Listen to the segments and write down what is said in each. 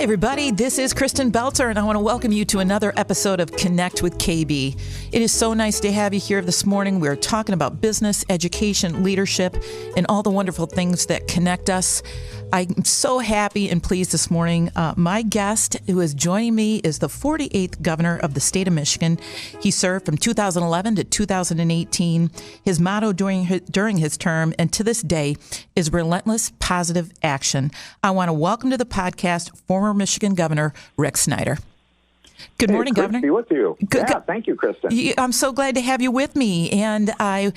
everybody, this is Kristen Belter, and I want to welcome you to another episode of Connect with KB. It is so nice to have you here this morning. We're talking about business, education, leadership, and all the wonderful things that connect us. I'm so happy and pleased this morning. My guest who is joining me is the 48th governor of the state of Michigan. He served from 2011 to 2018. His motto during his term, and to this day, is Relentless Positive Action. I want to welcome to the podcast former Michigan Governor Rick Snyder. Good morning, Governor. Good to be with you. Thank you, Kristen. I'm so glad to have you with me, and I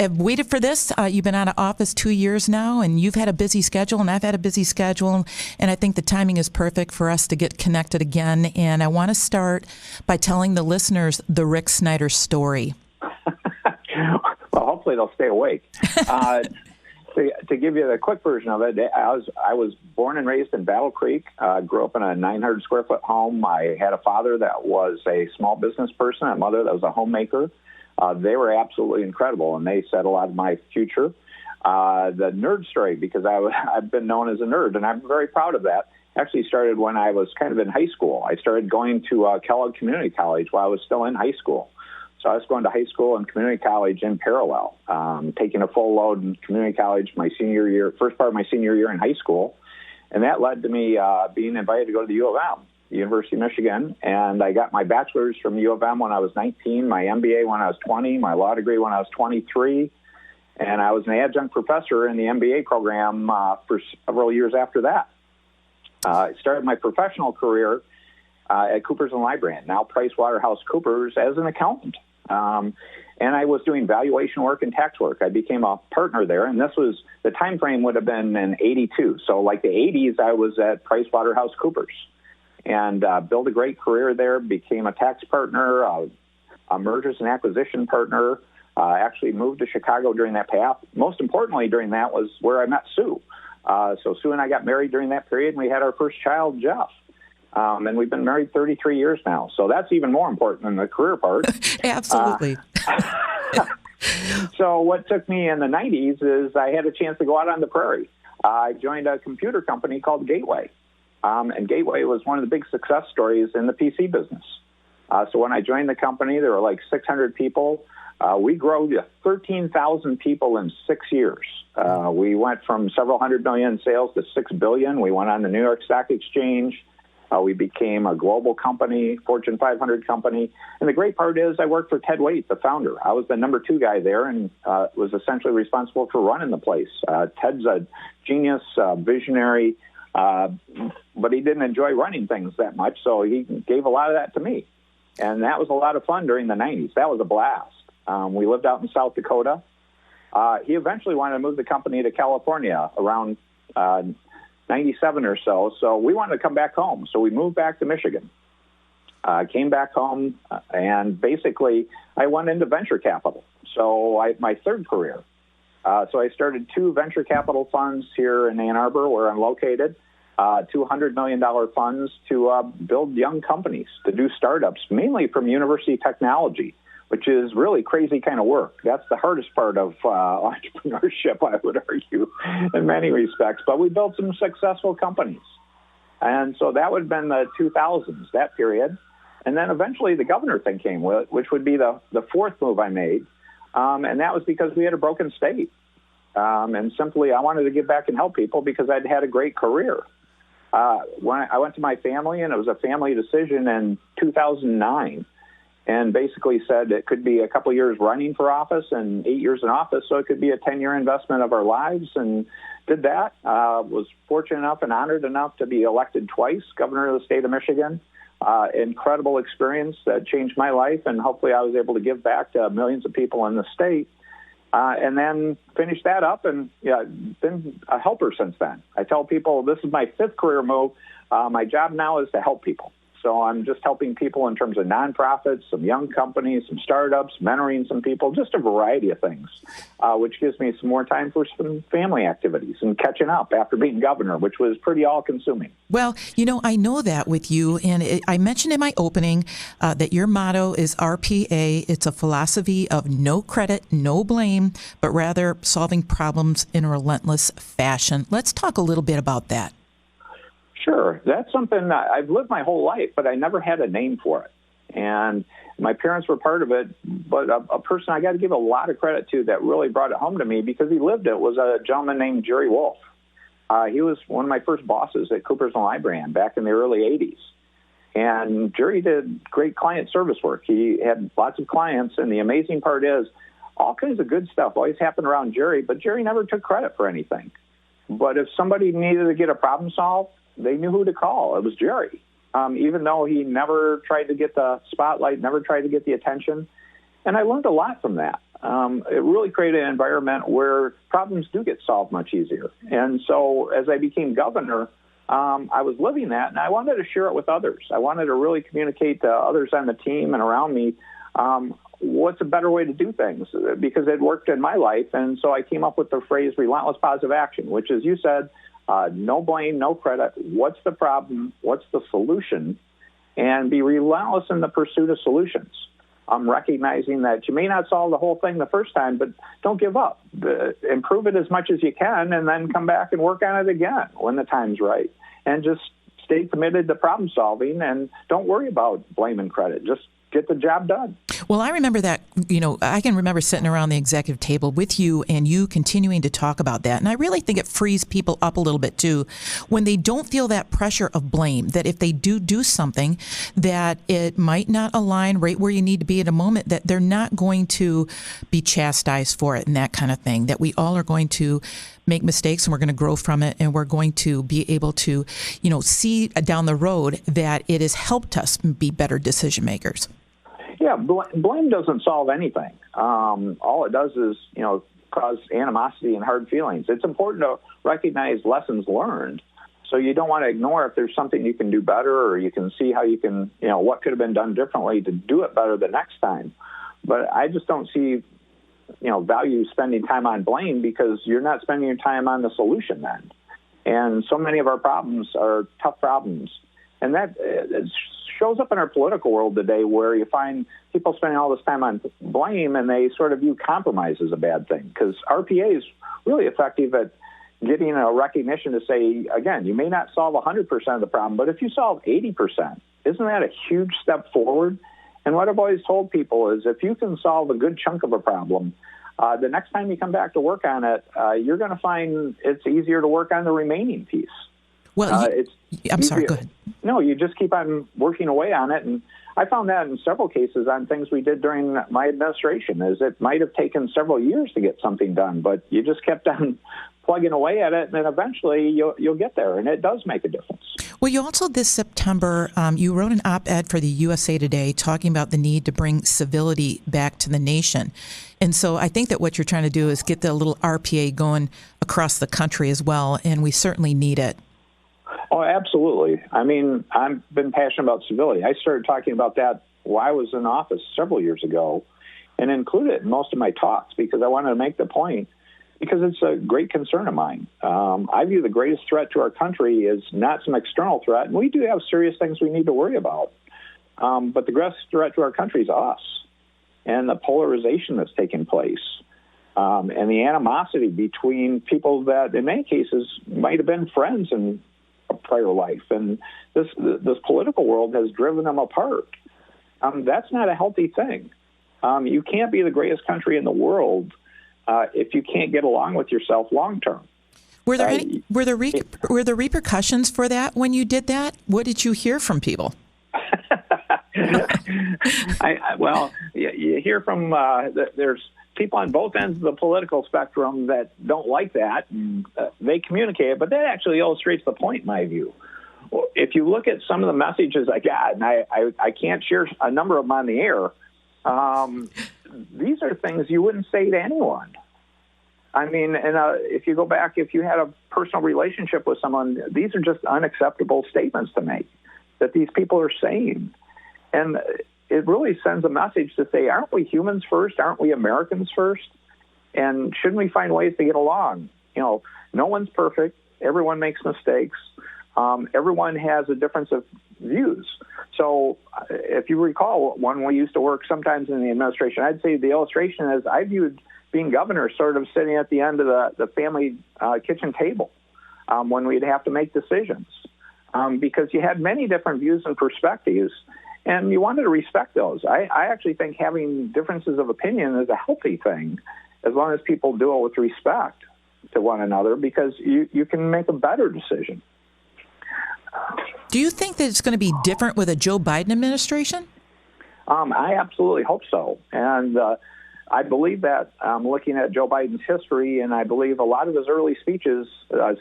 have waited for this. You've been out of office 2 years now, and you've had a busy schedule, and I've had a busy schedule, and I think the timing is perfect for us to get connected again. And I want to start by telling the listeners the Rick Snyder story. Well, hopefully they'll stay awake. To give you the quick version of it, I was born and raised in Battle Creek, grew up in a 900-square-foot home. I had a father that was a small business person, a mother that was a homemaker. They were absolutely incredible, and they set a lot of my future. The nerd story, because I've been known as a nerd, and I'm very proud of that, actually started when I was kind of in high school. I started going to Kellogg Community College while I was still in high school. So I was going to high school and community college in parallel, taking a full load in community college my senior year, first part of my senior year in high school. And that led to me being invited to go to the U of M, the University of Michigan. And I got my bachelor's from the U of M when I was 19, my MBA when I was 20, my law degree when I was 23. And I was an adjunct professor in the MBA program for several years after that. I started my professional career at Coopers & Lybrand, now PricewaterhouseCoopers, as an accountant. And I was doing valuation work and tax work. I became a partner there, and the time frame would have been in 82. So like the 80s, I was at PricewaterhouseCoopers and built a great career there, became a tax partner, a mergers and acquisition partner, actually moved to Chicago during that path. Most importantly during that was where I met Sue. So Sue and I got married during that period, and we had our first child, Jeff. And we've been married 33 years now. So that's even more important than the career part. Absolutely. So what took me in the 90s is I had a chance to go out on the prairie. I joined a computer company called Gateway. And Gateway was one of the big success stories in the PC business. So when I joined the company, there were like 600 people. We grew to 13,000 people in 6 years. We went from several hundred million in sales to $6 billion. We went on the New York Stock Exchange. We became a global company, Fortune 500 company. And the great part is I worked for Ted Waite, the founder. I was the number 2 guy there and was essentially responsible for running the place. Ted's a genius, visionary, but he didn't enjoy running things that much, so he gave a lot of that to me. And that was a lot of fun during the 90s. That was a blast. We lived out in South Dakota. He eventually wanted to move the company to California around 97 or so. So we wanted to come back home. So we moved back to Michigan, came back home, and basically I went into venture capital. So my third career. So I started 2 venture capital funds here in Ann Arbor, where I'm located, $200 million funds to build young companies, to do startups, mainly from university technology, which is really crazy kind of work. That's the hardest part of entrepreneurship, I would argue, in many respects. But we built some successful companies. And so that would have been the 2000s, that period. And then eventually the governor thing came, which would be the fourth move I made. And that was because we had a broken state. And simply I wanted to give back and help people because I'd had a great career. When I went to my family, and it was a family decision in 2009, and basically said it could be a couple years running for office and 8 years in office, so it could be a 10-year investment of our lives, and did that. Was fortunate enough and honored enough to be elected twice governor of the state of Michigan. Incredible experience that changed my life, and hopefully I was able to give back to millions of people in the state. And then finished that up and been a helper since then. I tell people this is my 5th career move. My job now is to help people. So I'm just helping people in terms of nonprofits, some young companies, some startups, mentoring some people, just a variety of things, which gives me some more time for some family activities and catching up after being governor, which was pretty all-consuming. Well, I know that with you, and I mentioned in my opening that your motto is RPA. It's a philosophy of no credit, no blame, but rather solving problems in a relentless fashion. Let's talk a little bit about that. Sure. That's something I've lived my whole life, but I never had a name for it. And my parents were part of it, but a person I got to give a lot of credit to that really brought it home to me because he lived it was a gentleman named Jerry Wolf. He was one of my first bosses at Coopers & Lybrand back in the early 80s. And Jerry did great client service work. He had lots of clients, and the amazing part is all kinds of good stuff always happened around Jerry, but Jerry never took credit for anything. But if somebody needed to get a problem solved, they knew who to call. It was Jerry. Even though he never tried to get the spotlight, never tried to get the attention. And I learned a lot from that. It really created an environment where problems do get solved much easier. And so as I became governor, I was living that, and I wanted to share it with others. I wanted to really communicate to others on the team and around me what's a better way to do things, because it worked in my life. And so I came up with the phrase relentless positive action, which, as you said, no blame, no credit. What's the problem? What's the solution? And be relentless in the pursuit of solutions. I'm recognizing that you may not solve the whole thing the first time, but don't give up. Improve it as much as you can, and then come back and work on it again when the time's right. And just stay committed to problem solving, and don't worry about blame and credit. Just get the job done. Well, I remember that, I can remember sitting around the executive table with you and you continuing to talk about that. And I really think it frees people up a little bit, too, when they don't feel that pressure of blame, that if they do something that it might not align right where you need to be at a moment, that they're not going to be chastised for it and that kind of thing, that we all are going to make mistakes and we're going to grow from it, and we're going to be able to, see down the road that it has helped us be better decision makers. Yeah, blame doesn't solve anything. All it does is, cause animosity and hard feelings. It's important to recognize lessons learned. So you don't want to ignore if there's something you can do better, or you can see how you can, what could have been done differently to do it better the next time. But I just don't see, value spending time on blame, because you're not spending your time on the solution then. And so many of our problems are tough problems. And that shows up in our political world today, where you find people spending all this time on blame, and they sort of view compromise as a bad thing, because RPA is really effective at getting a recognition to say, again, you may not solve 100% of the problem, but if you solve 80%, isn't that a huge step forward? And what I've always told people is if you can solve a good chunk of a problem, the next time you come back to work on it, you're going to find it's easier to work on the remaining piece. Well, I'm sorry, go ahead. No, you just keep on working away on it. And I found that in several cases on things we did during my administration, is it might have taken several years to get something done, but you just kept on plugging away at it, and then eventually you'll get there, and it does make a difference. Well, you also, this September, you wrote an op-ed for the USA Today talking about the need to bring civility back to the nation. And so I think that what you're trying to do is get the little RPA going across the country as well, and we certainly need it. Oh, absolutely. I mean, I've been passionate about civility. I started talking about that while I was in office several years ago, and included it in most of my talks, because I wanted to make the point, because it's a great concern of mine. I view the greatest threat to our country is not some external threat, and we do have serious things we need to worry about. But the greatest threat to our country is us, and the polarization that's taking place, and the animosity between people that, in many cases, might have been friends in a prior life. And this political world has driven them apart. That's not a healthy thing. You can't be the greatest country in the world if you can't get along with yourself long term. Were there repercussions for that when you did that? What did you hear from people? Well, you hear from there's people on both ends of the political spectrum that don't like that, and they communicate it, but that actually illustrates the point, in my view. If you look at some of the messages I got, and I can't share a number of them on the air, these are things you wouldn't say to anyone. I mean, and if you go back, if you had a personal relationship with someone, these are just unacceptable statements to make that these people are saying. And it really sends a message to say, aren't we humans first? Aren't we Americans first? And shouldn't we find ways to get along? No one's perfect. Everyone makes mistakes. Everyone has a difference of views. So if you recall, when we used to work sometimes in the administration, I'd say the illustration is I viewed being governor sort of sitting at the end of the family kitchen table when we'd have to make decisions. because you had many different views and perspectives, and you wanted to respect those. I actually think having differences of opinion is a healthy thing, as long as people do it with respect to one another, because you can make a better decision. Do you think that it's going to be different with a Joe Biden administration? I absolutely hope so. And I believe that looking at Joe Biden's history, and I believe a lot of his early speeches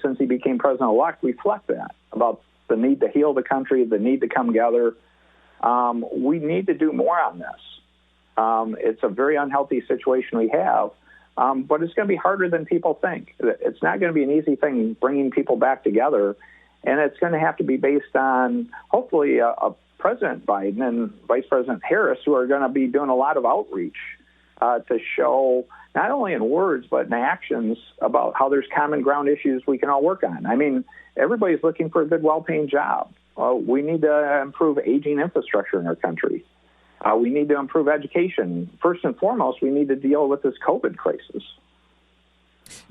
since he became president-elect reflect that, about the need to heal the country, the need to come together. We need to do more on this. It's a very unhealthy situation we have, but it's going to be harder than people think. It's not going to be an easy thing bringing people back together, and it's going to have to be based on, hopefully, President Biden and Vice President Harris, who are going to be doing a lot of outreach to show, not only in words, but in actions, about how there's common ground issues we can all work on. I mean, everybody's looking for a good, well-paying job. We need to improve aging infrastructure in our country. We need to improve education. First and foremost, we need to deal with this COVID crisis.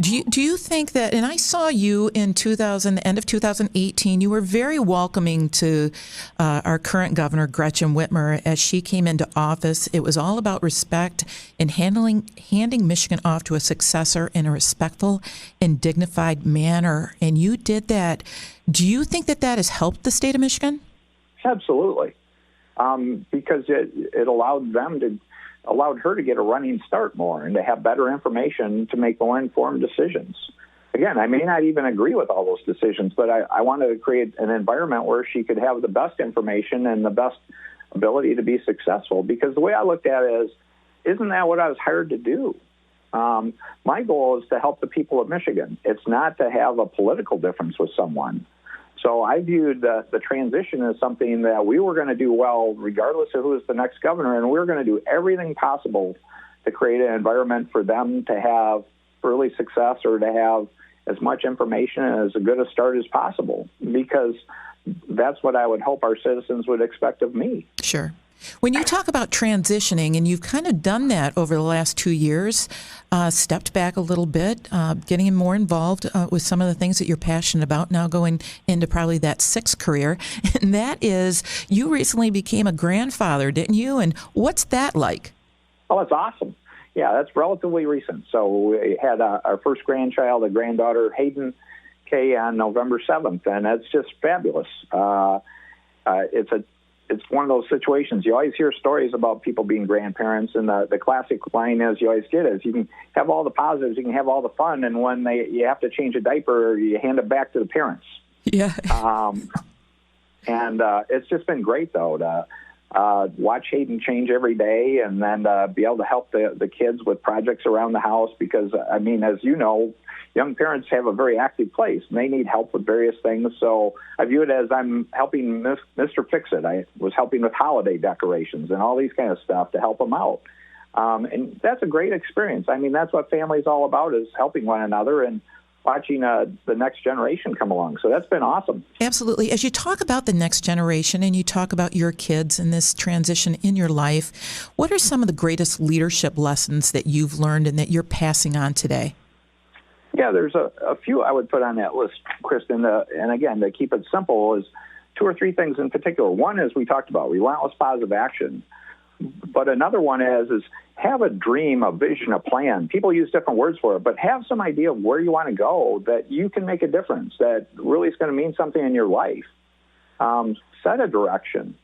Do you think that, and I saw you in end of 2018, you were very welcoming to our current governor, Gretchen Whitmer, as she came into office. It was all about respect and handing Michigan off to a successor in a respectful and dignified manner, and you did that. Do you think that has helped the state of Michigan? Absolutely, because it allowed her to get a running start more and to have better information to make more informed decisions. Again, I may not even agree with all those decisions, but I wanted to create an environment where she could have the best information and the best ability to be successful. Because the way I looked at it is, isn't that what I was hired to do? My goal is to help the people of Michigan. It's not to have a political difference with someone. So I viewed the transition as something that we were going to do well, regardless of who is the next governor, and we were going to do everything possible to create an environment for them to have early success or to have as much information and as good a start as possible, because that's what I would hope our citizens would expect of me. Sure. When you talk about transitioning, and you've kind of done that over the last 2 years, stepped back a little bit, getting more involved with some of the things that you're passionate about, now going into probably that sixth career, and that is, you recently became a grandfather, didn't you? And what's that like? Oh, it's awesome. Yeah, that's relatively recent. So we had our first grandchild, a granddaughter, Hayden Kay, on November 7th, and that's just fabulous. It's one of those situations. You always hear stories about people being grandparents, and the classic line is you always get is you can have all the positives, you can have all the fun, and when you have to change a diaper, you hand it back to the parents. Yeah. And it's just been great, though, to watch Hayden change every day, and then be able to help the kids with projects around the house, because, I mean, as you know, young parents have a very active place, and they need help with various things. So I view it as I'm helping Mr. Fix-It. I was helping with holiday decorations and all these kind of stuff to help them out. And that's a great experience. I mean, that's what family's all about, is helping one another and watching the next generation come along. So that's been awesome. Absolutely. As you talk about the next generation and you talk about your kids and this transition in your life, what are some of the greatest leadership lessons that you've learned and that you're passing on today? Yeah, there's a few I would put on that list, Kristen. And again, to keep it simple, is 2 or 3 things in particular. One is we talked about relentless positive action. But another one is have a dream, a vision, a plan. People use different words for it, but have some idea of where you want to go, that you can make a difference, that really is going to mean something in your life. Set a direction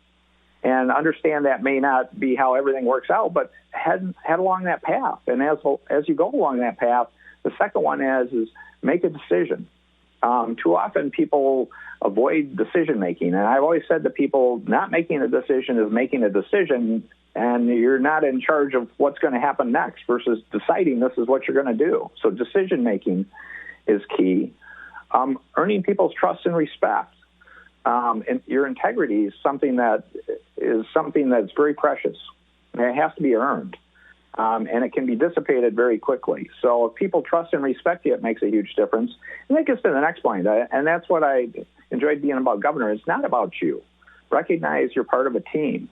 and understand that may not be how everything works out, but head along that path. And as you go along that path, the second one is make a decision. Too often people avoid decision-making. And I've always said to people, not making a decision is making a decision, and you're not in charge of what's going to happen next, versus deciding this is what you're going to do. So decision-making is key. Earning people's trust and respect. And your integrity is something that's very precious. And it has to be earned. And it can be dissipated very quickly. So if people trust and respect you, it makes a huge difference. And that gets to the next point, and that's what I enjoyed being about governor. It's not about you. Recognize you're part of a team.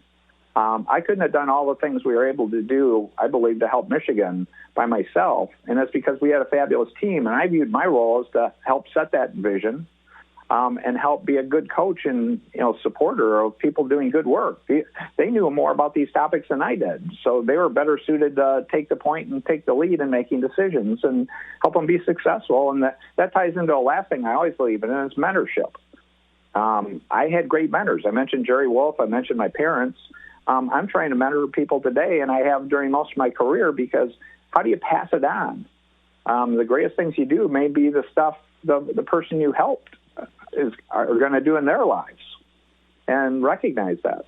I couldn't have done all the things we were able to do, I believe, to help Michigan by myself, and that's because we had a fabulous team, and I viewed my role as to help set that vision, and help be a good coach and supporter of people doing good work. They knew more about these topics than I did, so they were better suited to take the point and take the lead in making decisions and help them be successful. And that ties into a last thing I always believe in, and it's mentorship. I had great mentors. I mentioned Jerry Wolf. I mentioned my parents. I'm trying to mentor people today, and I have during most of my career, because how do you pass it on? The greatest things you do may be the stuff the person you helped are going to do in their lives, and recognize that.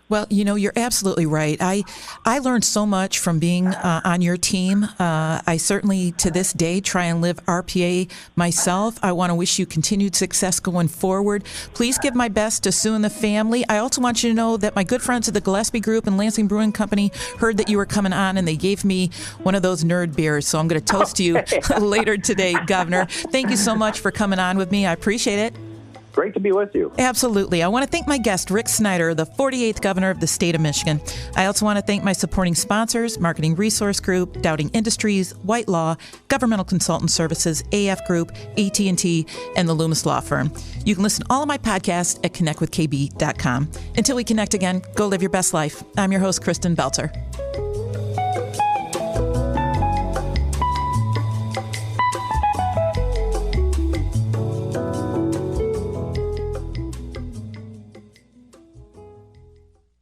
Well, you're absolutely right. I learned so much from being on your team. I certainly, to this day, try and live RPA myself. I want to wish you continued success going forward. Please give my best to Sue and the family. I also want you to know that my good friends at the Gillespie Group and Lansing Brewing Company heard that you were coming on, and they gave me one of those nerd beers. So I'm going to toast you later today, Governor. Thank you so much for coming on with me. I appreciate it. Great to be with you. Absolutely. I want to thank my guest, Rick Snyder, the 48th governor of the state of Michigan. I also want to thank my supporting sponsors, Marketing Resource Group, Dowding Industries, White Law, Governmental Consultant Services, AF Group, AT&T, and the Loomis Law Firm. You can listen to all of my podcasts at connectwithkb.com. Until we connect again, go live your best life. I'm your host, Kristen Belzer.